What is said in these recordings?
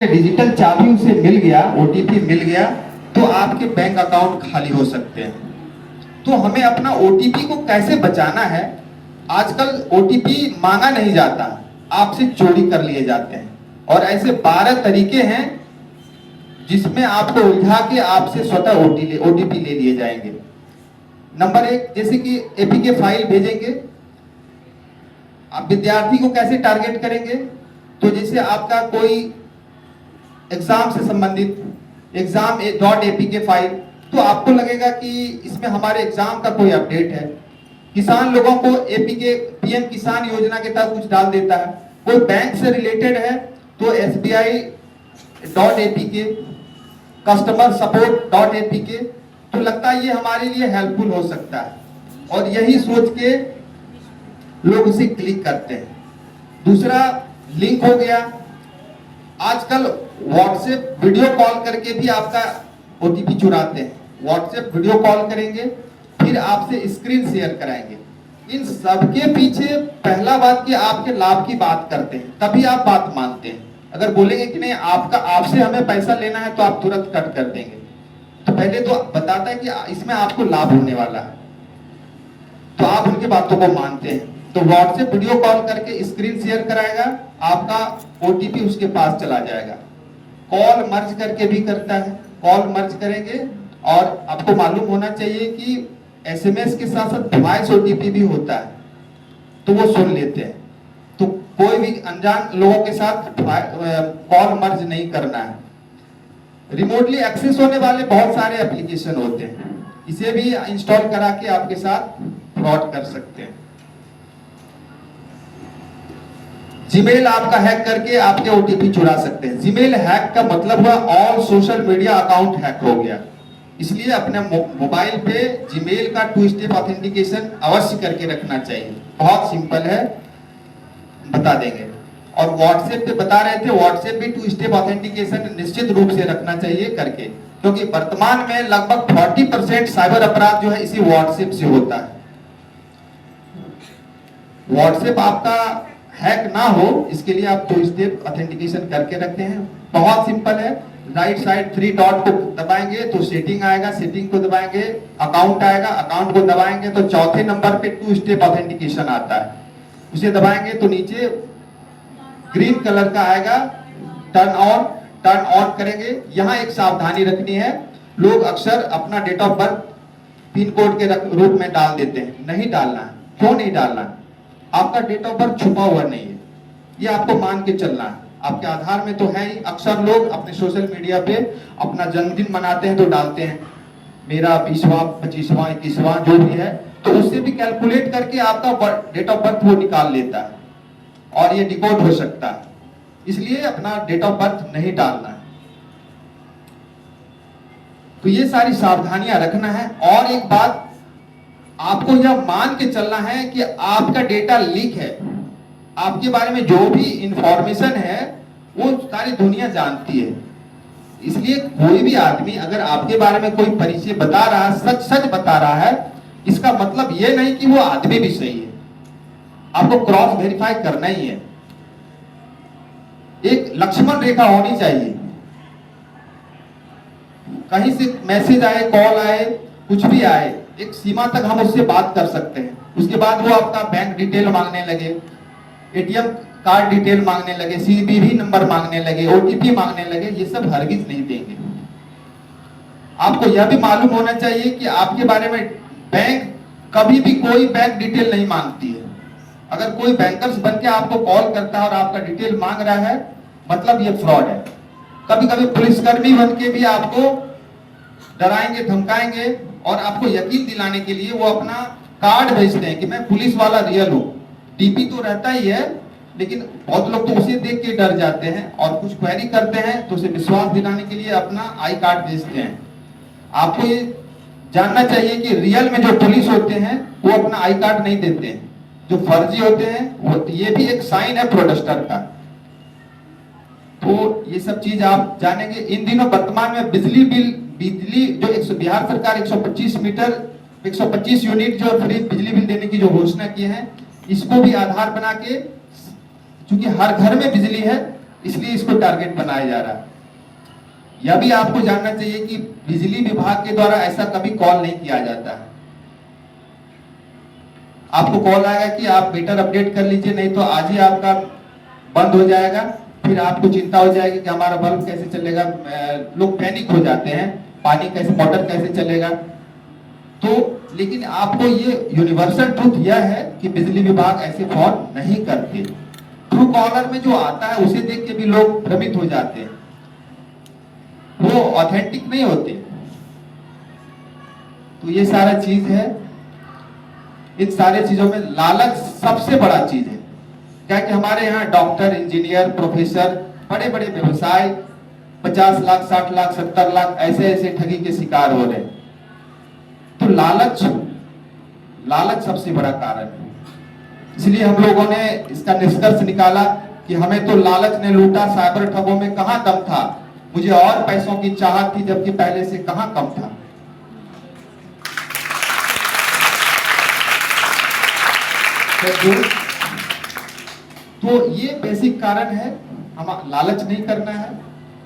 Digital चाबी उसे मिल गया, ओटीपी मिल गया, तो आपके बैंक अकाउंट खाली हो सकते हैं। तो हमें अपना ओटीपी को कैसे बचाना है। आजकल ओटीपी मांगा नहीं जाता, आपसे चोरी कर लिए जाते हैं। और ऐसे 12 तरीके हैं जिसमें आपको उलझा के आपसे स्वतः ओटीपी ले लिए जाएंगे। नंबर 1, जैसे कि एपीके फाइल भेजेंगे। आप विद्यार्थी को कैसे टारगेट करेंगे, तो जैसे आपका कोई एग्जाम से संबंधित exam.apk फाइल, तो आपको लगेगा कि इसमें हमारे एग्जाम का कोई अपडेट है। किसान लोगों को एपीके पीएम किसान योजना के तहत कुछ डाल देता है। कोई बैंक से रिलेटेड है तो SBI.apk, कस्टमर सपोर्ट.apk, तो लगता है ये हमारे लिए हेल्पफुल हो सकता है, और यही सोच के लोग उसे क्लिक करते हैं। दूसरा लिंक हो गया। आजकल व्हाट्सएप वीडियो कॉल करके भी आपका ओटीपी चुराते हैं। व्हाट्सएप वीडियो कॉल करेंगे, फिर आपसे स्क्रीन शेयर कराएंगे। इन सबके पीछे पहला बात कि आपके लाभ की बात करते हैं, तभी आप बात मानते हैं। अगर बोलेंगे कि नहीं आपसे हमें पैसा लेना है, तो आप तुरंत कट कर देंगे। तो पहले तो बताता है कि इसमें आपको लाभ होने वाला है, तो आप उनकी बातों को मानते हैं। तो व्हाट्सएप वीडियो कॉल करके स्क्रीन शेयर कराएगा, आपका ओटीपी उसके पास चला जाएगा। कॉल मर्ज करके भी करता है, कॉल मर्ज करेंगे। और आपको मालूम होना चाहिए कि एसएमएस के साथ साथ वॉइस ओटीपी भी होता है, तो वो सुन लेते हैं। तो कोई भी अनजान लोगों के साथ कॉल मर्ज नहीं करना है। रिमोटली एक्सेस होने वाले बहुत सारे एप्लीकेशन होते हैं, इसे भी इंस्टॉल करा के आपके साथ फ्रॉड कर सकते हैं। जीमेल आपका हैक करके आपके ओटीपी चुरा सकते हैं। जीमेल हैक का मतलब हुआ all social media account hack हो गया। इसलिए अपने मोबाइल पे जीमेल का 2 स्टेप ऑथेंटिकेशन अवश्य करके रखना चाहिए। बहुत सिंपल है, बता देंगे। और व्हाट्सएप पे बता रहे थे, व्हाट्सएप भी 2 स्टेप ऑथेंटिकेशन निश्चित रूप से रखना चाहिए करके, क्योंकि वर्तमान में लगभग 40% साइबर अपराध जो है इसी व्हाट्सएप से होता है। व्हाट्सएप आपका हैक ना हो, इसके लिए आप 2 स्टेप ऑथेंटिकेशन करके रखते हैं। बहुत सिंपल है। राइट साइड 3 डॉट को दबाएंगे तो सेटिंग आएगा, सेटिंग को दबाएंगे अकाउंट आएगा, अकाउंट को दबाएंगे तो चौथे नंबर पे 2 स्टेप ऑथेंटिकेशन आता है, उसे दबाएंगे तो नीचे ग्रीन कलर का आएगा, टर्न ऑन करेंगे। यहाँ एक सावधानी रखनी है, लोग अक्सर अपना date of birth pin code के रूप में डाल देते हैं, नहीं डालना है। क्यों नहीं डालना है? आपका डेट ऑफ बर्थ छुपा हुआ नहीं है, ये आपको मान के चलना है। आपके आधार में तो है ही। अक्सर लोग अपने सोशल मीडिया पे अपना जन्मदिन मनाते हैं तो डालते हैं मेरा 20वां 25वां 21वां जो भी है, तो उससे भी कैलकुलेट करके आपका डेट ऑफ बर्थ वो निकाल लेता है, और ये डिकोड हो सकता है। इसलिए अपना डेट ऑफ बर्थ नहीं डालना है। तो ये सारी सावधानियां रखना है। और एक बात आपको यह मान के चलना है कि आपका डेटा लीक है, आपके बारे में जो भी इंफॉर्मेशन है वो सारी दुनिया जानती है। इसलिए कोई भी आदमी अगर आपके बारे में कोई परिचय बता रहा है, सच बता रहा है, इसका मतलब ये नहीं कि वो आदमी भी सही है। आपको क्रॉस वेरीफाई करना ही है। एक लक्ष्मण रेखा होनी चाहिए। कहीं से मैसेज आए, कॉल आए, कुछ भी आए, एक सीमा तक हम उससे बात कर सकते हैं। उसके बाद वो आपका बैंक डिटेल मांगने लगे, एटीएम कार्ड डिटेल मांगने लगे, सीवीवी नंबर मांगने लगे, ओटीपी मांगने लगे, ये सब हरगिज नहीं देंगे। आपको यह भी मालूम होना चाहिए कि आपके बारे में बैंक कभी भी कोई बैंक डिटेल नहीं मांगती है। अगर कोई बैंकर्स बन के आपको कॉल करता है और आपका डिटेल मांग रहा है, मतलब ये फ्रॉड है। कभी कभी पुलिसकर्मी बन के भी आपको डराएंगे, धमकाएंगे, और आपको यकीन दिलाने के लिए वो अपना कार्ड भेजते हैं कि मैं पुलिस वाला रियल हूँ। डीपी तो रहता ही है, लेकिन बहुत लोग तो उसे देख के डर जाते हैं और कुछ क्वेरी करते हैं, तो उसे विश्वास दिलाने के लिए अपना आई कार्ड भेजते हैं। आपको ये जानना चाहिए कि रियल में जो पुलिस होते हैं वो अपना आई कार्ड नहीं देते हैं। जो फर्जी होते हैं वो, ये भी एक साइन है फ्रॉडस्टर का। तो ये सब चीज आप जानेंगे। इन दिनों वर्तमान में बिजली जो बिहार सरकार 125 यूनिट जो फ्री बिजली बिल देने की जो घोषणा की है, इसको भी आधार बना के, चूंकि हर घर में बिजली है, इसलिए इसको टारगेट बनाया जा रहा है। यह भी आपको जानना चाहिए कि बिजली विभाग के द्वारा ऐसा कभी कॉल नहीं किया जाता है। आपको कॉल आएगा कि आप मीटर अपडेट कर लीजिए, नहीं तो आज ही आपका बंद हो जाएगा। फिर आपको चिंता हो जाएगी कि हमारा बल्ब कैसे चलेगा, लोग पैनिक हो जाते हैं, पानी कैसे, मोटर कैसे चलेगा। तो लेकिन आपको ये यूनिवर्सल ट्रूथ यह है कि बिजली विभाग ऐसे फोन नहीं करते। ट्रू कॉलर में जो आता है उसे देख के भी लोग भ्रमित हो जाते हैं, वो ऑथेंटिक नहीं होते। तो ये सारा चीज है। इन सारे चीजों में लालच सबसे बड़ा चीज है। क्या कि हमारे यहाँ डॉक्टर, इंजीनियर, प्रोफेसर, बड़े बड़े व्यवसाय 50 लाख, 60 लाख, 70 लाख ऐसे ऐसे ठगी के शिकार हो रहे हैं। तो लालच सबसे बड़ा कारण है। इसलिए हम लोगों ने इसका निष्कर्ष निकाला कि हमें तो लालच ने लूटा, साइबर ठगों में कहां दम था, मुझे और पैसों की चाहत थी, जबकि पहले से कहां कम था। तो ये बेसिक कारण है। हम लालच नहीं करना है,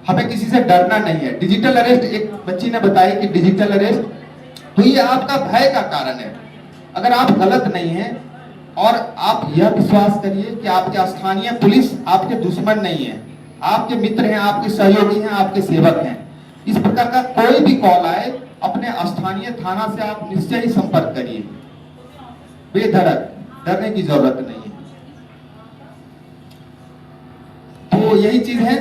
हमें किसी से डरना नहीं है। डिजिटल अरेस्ट, एक बच्ची ने बताई कि डिजिटल अरेस्ट, तो ये आपका भय का कारण है। अगर आप गलत नहीं हैं और आप यह विश्वास करिए कि आपके स्थानीय पुलिस आपके दुश्मन नहीं है, आपके मित्र हैं, आपके सहयोगी हैं, आपके सेवक हैं। इस प्रकार का कोई भी कॉल आए, अपने स्थानीय थाना से आप निश्चय ही संपर्क करिए, बेधड़क, डरने की जरूरत नहीं है। तो यही चीज है।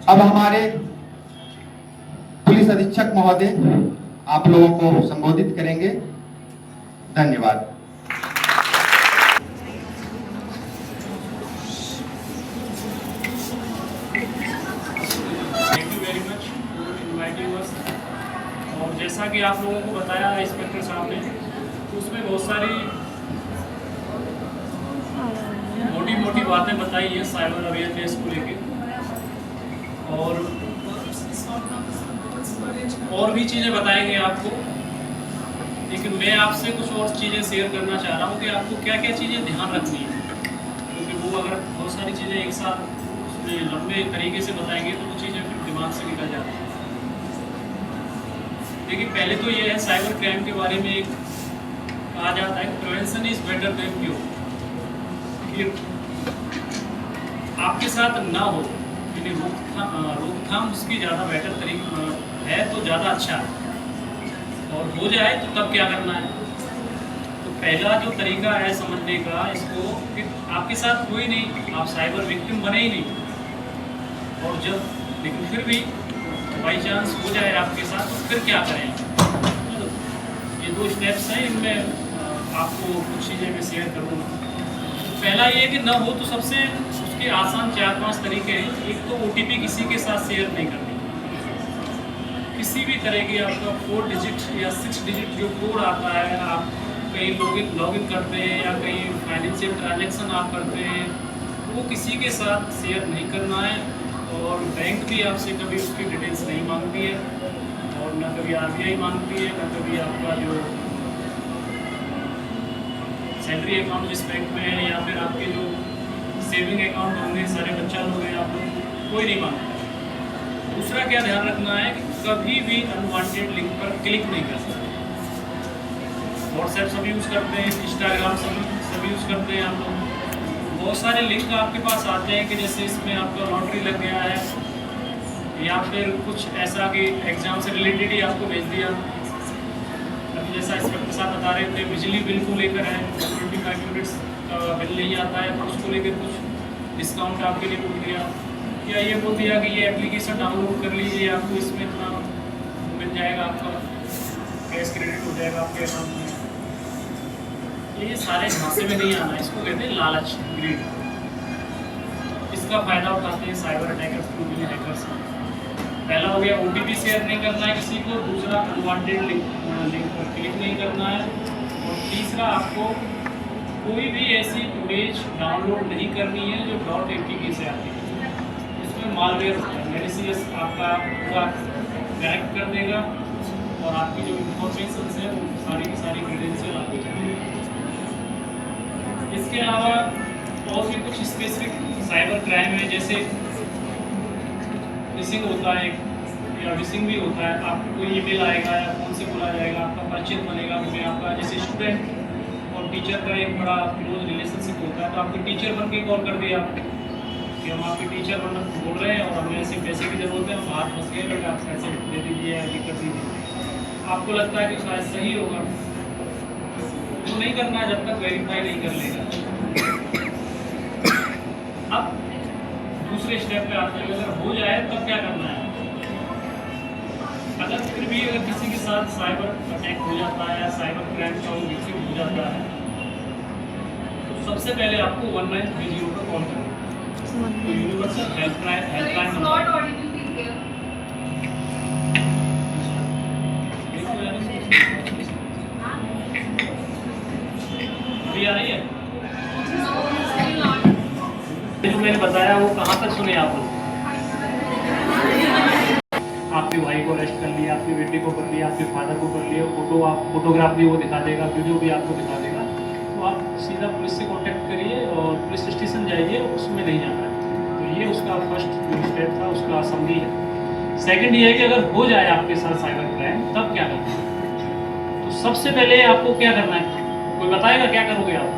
अब हमारे पुलिस अधीक्षक महोदय आप लोगों को संबोधित करेंगे। धन्यवाद। Thank you very much for inviting us. और जैसा कि आप लोगों को बताया इंस्पेक्टर साहब ने, उसमें बहुत सारी मोटी बातें बताई है साइबर अवेयरनेस को लेके, और भी चीज़ें बताएंगे आपको। लेकिन मैं आपसे कुछ और चीज़ें शेयर करना चाह रहा हूँ कि आपको क्या क्या चीज़ें ध्यान रखनी है, क्योंकि वो अगर बहुत सारी चीज़ें एक साथ उसमें लंबे तरीके से बताएंगे तो वो चीज़ें फिर दिमाग से निकल जाती हैं। देखिए, पहले तो ये है, साइबर क्राइम के बारे में एक कहा जाता है prevention is better than cure. आपके साथ ना हो, यानी रोकथाम उसकी ज़्यादा बेटर तरीका है तो ज़्यादा अच्छा है, और हो जाए तो तब क्या करना है। तो पहला जो तरीका है समझने का इसको, कि आपके साथ कोई नहीं, आप साइबर विक्टिम बने ही नहीं, और जब लेकिन फिर भी बाई चांस हो जाए आपके साथ तो फिर क्या करें। तो ये 2 स्टेप्स हैं, इनमें आपको कुछ चीज़ें मैं शेयर करूँगा। पहला ये कि न हो तो सबसे उसके आसान 4-5 तरीके हैं। एक तो OTP किसी के साथ शेयर नहीं करनी। किसी भी तरह की आपका 4 डिजिट या 6 डिजिट जो कोड आता है, आप कहीं लॉगिन करते हैं या कहीं फाइनेंशियल ट्रांजैक्शन आप करते हैं, वो किसी के साथ शेयर नहीं करना है। और बैंक भी आपसे कभी उसकी डिटेल्स नहीं मांगती है, और न कभी RBI मांगती है, न कभी आपका जो सैलरी अकाउंट जिस बैंक में है, या फिर आपके जो सेविंग अकाउंट होंगे, सारे बच्चा लोग हैं, आप लोग, कोई नहीं मांगता। दूसरा क्या ध्यान रखना है कि कभी भी अनवांटेड लिंक पर क्लिक नहीं कर सकते। व्हाट्सएप सब यूज़ करते हैं, इंस्टाग्राम सब यूज़ करते हैं आप लोग। बहुत सारे लिंक आपके पास आते हैं कि जैसे इसमें आपका लॉटरी लग गया है, या फिर कुछ ऐसा कि एग्ज़ाम से रिलेटेड ही आपको भेज दिया। अभी जैसा इंस्पेक्टर साहब बता रहे थे, बिजली बिल को लेकर है, 25 यूनिट्स का बिल नहीं आता है, तो उसको लेकर कुछ डिस्काउंट आपके लिए बोल दिया, या ये बोल दिया कि ये एप्लीकेशन डाउनलोड कर लीजिए, आपको इसमें इतना मिल जाएगा, आपका कैश क्रेडिट हो जाएगा आपके अकाउंट में। ये सारे झांसे में नहीं आना, इसको कहते हैं लालच, ग्रीड। इसका फ़ायदा उठाते हैं साइबर अटैकर्स, भी हैकर्स। पहला हो गया OTP शेयर नहीं करना है किसी को, दूसरा अनवांटेड लिंक पर क्लिक नहीं करना है, और तीसरा आपको कोई भी ऐसी इमेज डाउनलोड नहीं करनी है जो .apk से आती है। इसमें मालवेयर होता है, मेलिशियस आपका पूरा कनेक्ट कर देगा, और आपकी जो इन्फॉर्मेशन है वो सारी की सारी क्रेडेंशियल आपको चाहिए। इसके अलावा और भी कुछ स्पेसिफिक साइबर क्राइम में जैसे फिशिंग होता है या विशिंग भी होता है, आपको कोई ईमेल आएगा या फ़ोन से बोला जाएगा, आपका परिचित बनेगा उसमें, आपका जैसे स्टूडेंट और टीचर का एक बड़ा क्लोज रिलेशनशिप होता है, तो आपको टीचर बन के कॉल कर दिया कि हम आपके टीचर बोल रहे हैं और हमें ऐसे पैसे की ज़रूरत है, हम बाहर फंस गए, बट आप पैसे दे दीजिए या ये कर दीजिए। आपको लगता है कि शायद सही होगा, तो नहीं करना है जब तक वेरीफाई नहीं कर लेगा। अब दूसरे स्टेप पे आते हैं, अगर हो जाए तब क्या करना है। अगर फिर भी अगर किसी के साथ साइबर अटैक हो जाता है या साइबर क्राइम का विक्टिम हो जाता है, तो सबसे पहले आपको 1930 पर कॉल करना है। तो यूनिवर्सल हेल्पलाइन नंबर अभी आ रही है। जो मैंने बताया वो कहाँ तक सुने आप लोग? आपके भाई को अरेस्ट कर लिया, आपके बेटे को कर लिया, आपके फादर को कर लिया, फोटोग्राफ भी वो दिखा देगा, वीडियो भी आपको दिखा देगा, तो आप सीधा पुलिस से कांटेक्ट करिए और पुलिस स्टेशन जाइए, उसमें नहीं जाना है। तो ये उसका फर्स्ट स्टेप था, उसका असम्बली है। सेकंड ये है कि अगर हो जाए आपके साथ साइबर क्राइम तब क्या करना है। तो सबसे पहले आपको क्या करना है, कोई बताएगा क्या करोगे आप?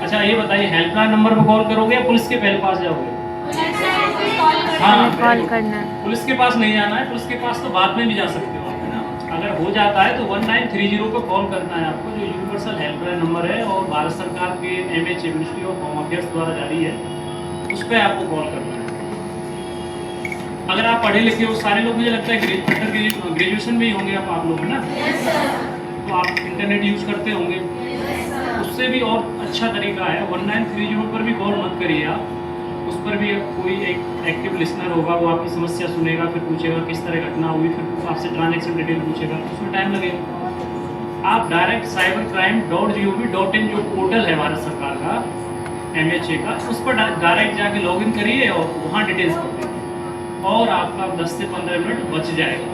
अच्छा ये बताइए, हेल्पलाइन नंबर पर कॉल करोगे या पुलिस के पहले पास जाओगे? हाँ, कॉल करना है। पुलिस के पास नहीं जाना है, पुलिस के पास तो बाद में भी जा सकते हो आप, है ना। अगर हो जाता है तो 1930 पर कॉल करना है आपको, जो यूनिवर्सल हेल्पलाइन नंबर है और भारत सरकार के MH ministry of home affairs द्वारा जारी है, उस पर आपको कॉल करना है। अगर आप पढ़े लिखे हो, सारे लोग मुझे लगता है ग्रेजुएशन में ही होंगे आप लोग, है ना। तो आप इंटरनेट यूज़ करते होंगे, उससे भी और अच्छा तरीका है 1930 पर भी कॉल मत करिए आप। उस पर भी कोई एक एक्टिव लिसनर होगा, वो आपकी समस्या सुनेगा, फिर पूछेगा किस तरह घटना हुई, फिर आपसे ट्रांजेक्शन डिटेल पूछेगा, उसमें टाइम लगेगा। आप डायरेक्ट cybercrime.gov.in जो पोर्टल है भारत सरकार का MHA का, उस पर डायरेक्ट जाके लॉगिन करिए और वहाँ डिटेल्स भर दीजिए और आपका 10 से 15 मिनट बच जाएगा।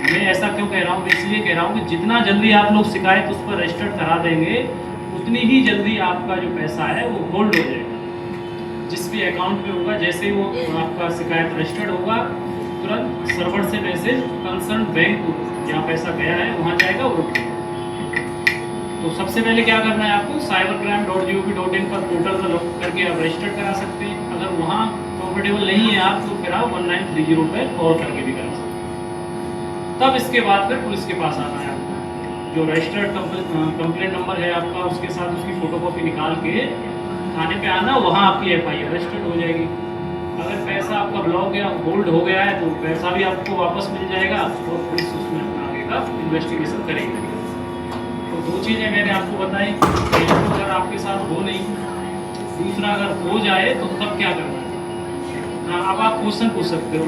मैं ऐसा क्यों कह रहा हूँ, इसलिए कह रहा हूँ कि जितना जल्दी आप लोग शिकायत उस पर रजिस्टर्ड करा देंगे, उतनी ही जल्दी आपका जो पैसा है वो होल्ड हो जाएगा। जिस भी अकाउंट में होगा, जैसे ही वो आपका शिकायत रजिस्टर्ड होगा, तुरंत सर्वर से मैसेज कंसर्न बैंक को जहाँ पैसा गया है वहाँ जाएगा वो। तो सबसे पहले क्या करना है आपको, cybercrime.gov.in पर पोर्टल पर लॉग करके आप रजिस्टर्ड करा सकते हैं। अगर वहाँ कंफर्टेबल नहीं है आप, तो फिर आप 1930 पर कॉल करके भी करा सकते हैं। तब इसके बाद फिर पुलिस के पास आना है आपको, जो रजिस्टर्ड कंप्लेंट नंबर है आपका, उसके साथ उसकी फोटोकॉपी निकाल के थाने पे आना, वहाँ आपकी FIR रजिस्टर्ड हो जाएगी। अगर पैसा आपका ब्लॉक या होल्ड हो गया है तो पैसा भी आपको वापस मिल जाएगा और पुलिस उसमें अपना आगे का इन्वेस्टिगेशन करेगी। तो 2 चीज़ें मैंने आपको बताई, पहले तो अगर आपके साथ हो नहीं, दूसरा अगर हो जाए तो तब क्या करना है। अब आप क्वेश्चन पूछ सकते हो।